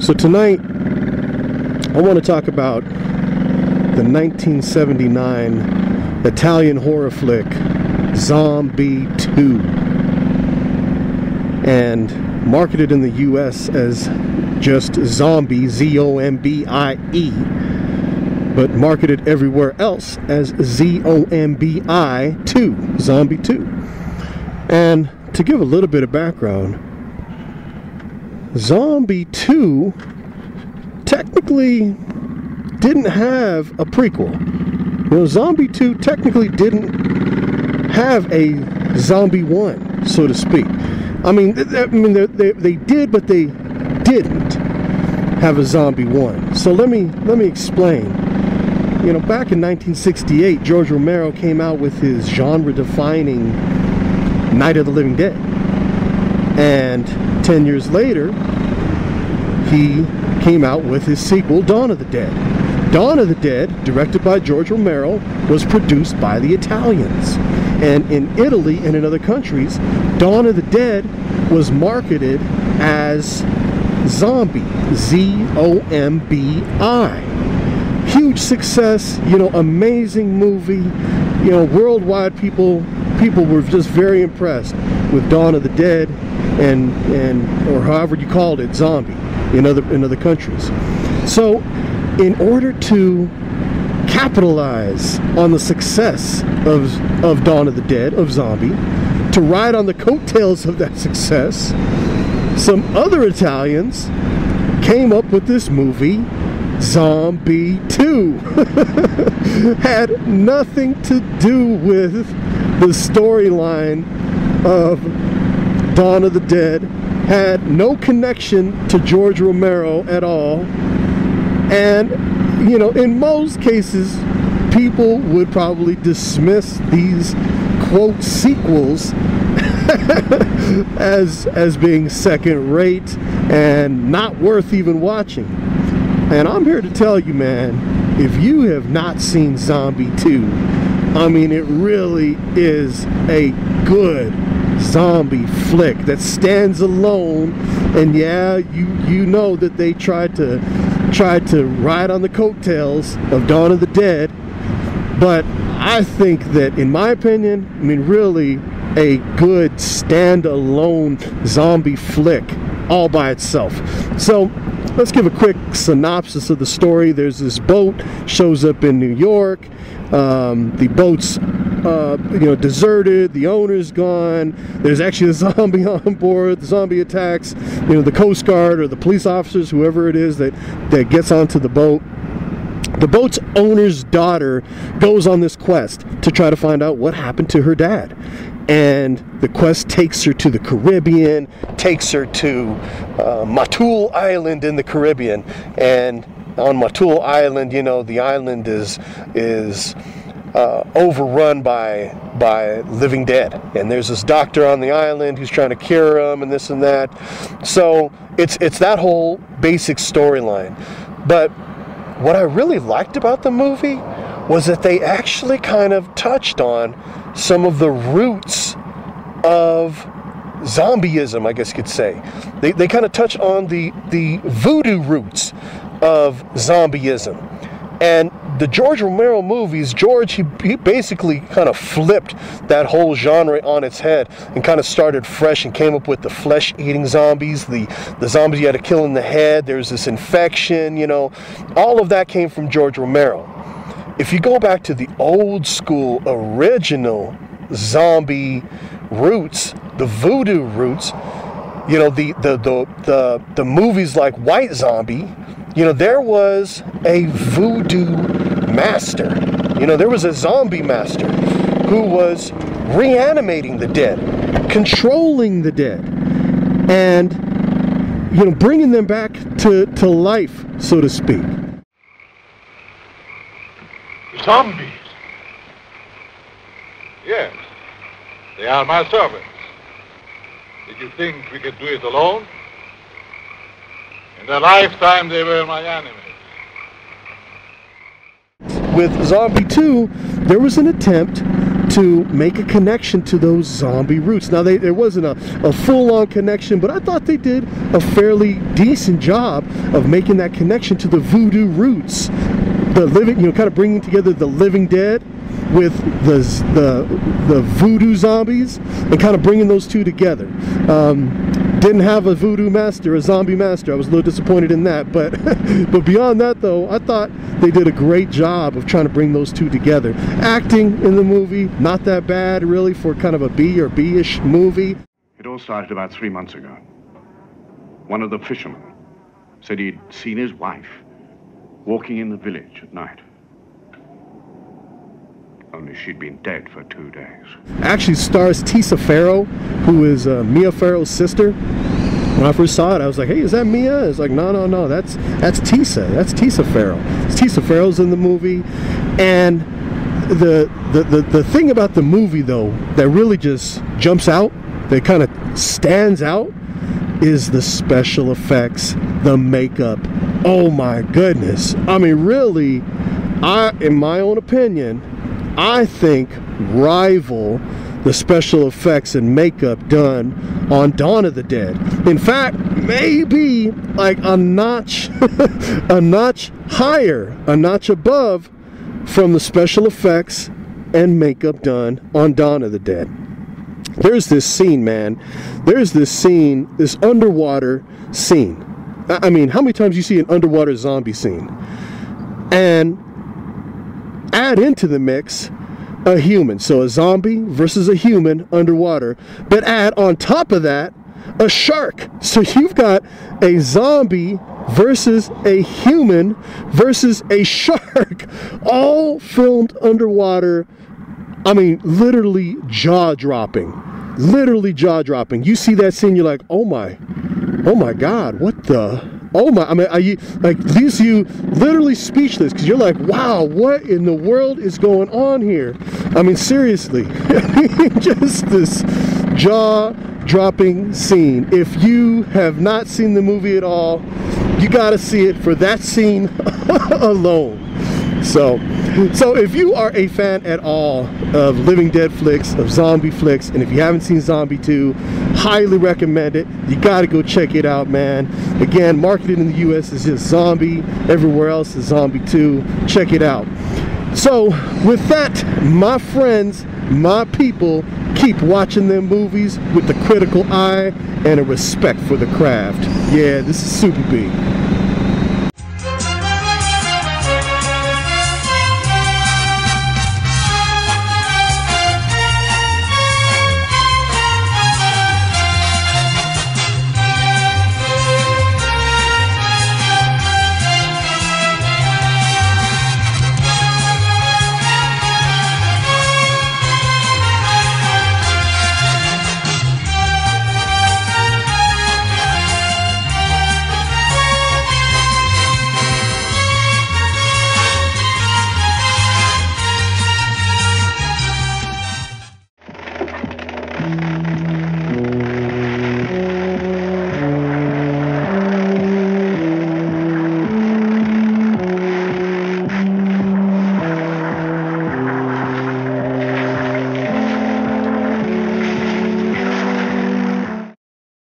So tonight, I want to talk about the 1979 Italian horror flick, Zombie 2. And marketed in the US as just Zombie, Z-O-M-B-I-E. But marketed everywhere else as Z-O-M-B-I 2, Zombie 2. And to give a little bit of background, Zombie 2 technically didn't have a prequel. You know, Zombie 2 technically didn't have a Zombie 1, so to speak. I mean, they did, but they didn't have a Zombie 1. So let me explain. You know, back in 1968, George Romero came out with his genre-defining Night of the Living Dead. And 10 years later, he came out with his sequel, Dawn of the Dead. Dawn of the Dead, directed by George Romero, was produced by the Italians. And in Italy and in other countries, Dawn of the Dead was marketed as Zombie, Z-O-M-B-I. Huge success, you know, amazing movie. You know, worldwide people were just very impressed with Dawn of the Dead and or however you called it, Zombie, in other countries. So in order to capitalize on the success of Dawn of the Dead, of Zombie, to ride on the coattails of that success, some other Italians came up with this movie, Zombie 2. Had nothing to do with the storyline of Dawn of the Dead, had no connection to George Romero at all, and you know, in most cases, people would probably dismiss these quote sequels as being second rate and not worth even watching. And I'm here to tell you, man, if you have not seen Zombie 2, I mean, it really is a good zombie flick that stands alone. And yeah, you know that they tried to ride on the coattails of Dawn of the Dead, but I think that, in my opinion, I mean, really a good standalone zombie flick all by itself. So let's give a quick synopsis of the story. There's this boat, shows up in New York. The boat's you know, deserted, the owner's gone, there's actually a zombie on board, the zombie attacks, you know, the Coast Guard or the police officers, whoever it is that gets onto the boat. The boat's owner's daughter goes on this quest to try to find out what happened to her dad. And the quest takes her to the Caribbean, takes her to Motovlogs Island in the Caribbean. And on Motovlogs Island, you know, the island is overrun by living dead, and there's this doctor on the island who's trying to cure him and this and that. So it's that whole basic storyline. But what I really liked about the movie was that they actually kind of touched on some of the roots of zombieism, I guess you could say. They kind of touch on the voodoo roots of zombieism. And the George Romero movies, he basically kind of flipped that whole genre on its head and kind of started fresh and came up with the flesh-eating zombies, the zombies you had to kill in the head, there's this infection, you know. All of that came from George Romero. If you go back to the old school, original zombie roots, the voodoo roots, you know, the movies like White Zombie, you know, there was a voodoo master. You know, there was a zombie master who was reanimating the dead, controlling the dead, and, you know, bringing them back to life, so to speak. Zombies? Yes, they are my servants. Did you think we could do it alone? In their lifetime, they were my enemies. With Zombie 2, there was an attempt to make a connection to those zombie roots. Now, there wasn't a full-on connection, but I thought they did a fairly decent job of making that connection to the voodoo roots. The living, kind of bringing together the living dead with the voodoo zombies and kind of bringing those two together. Didn't have a voodoo master, a zombie master. I was a little disappointed in that, but but beyond that though, I thought they did a great job of trying to bring those two together. Acting in the movie, not that bad really for kind of a B or B-ish movie. It all started about 3 months ago. One of the fishermen said he'd seen his wife walking in the village at night. Only she'd been dead for 2 days. Actually stars Tisa Farrow, who is Mia Farrow's sister. When I first saw it, I was like, hey, is that Mia? It's like, no, that's Tisa. That's Tisa Farrow. Tisa Farrow's in the movie. And the thing about the movie, though, that really just jumps out, that kind of stands out, is the special effects, the makeup. Oh my goodness. I mean, really, in my own opinion, I think rival the special effects and makeup done on Dawn of the Dead. In fact, maybe like a notch a notch higher, a notch above from the special effects and makeup done on Dawn of the Dead. There's this scene, man. There's this scene, this underwater scene. I mean, how many times you see an underwater zombie scene? And add into the mix a human, so a zombie versus a human underwater, but add on top of that a shark. So you've got a zombie versus a human versus a shark, all filmed underwater. I mean, literally jaw-dropping. Literally jaw-dropping. You see that scene, you're like, oh my God, what the... Oh my, I mean, leaves you literally speechless, because you're like, wow, what in the world is going on here? I mean, seriously, just this jaw-dropping scene. If you have not seen the movie at all, you gotta see it for that scene alone. So if you are a fan at all of Living Dead flicks, of zombie flicks, and if you haven't seen Zombie 2, highly recommend it. You gotta go check it out, man. Again, marketed in the US is just Zombie. Everywhere else is Zombie 2. Check it out. So with that, my friends, my people, keep watching them movies with a critical eye and a respect for the craft. Yeah, this is SoopaBee.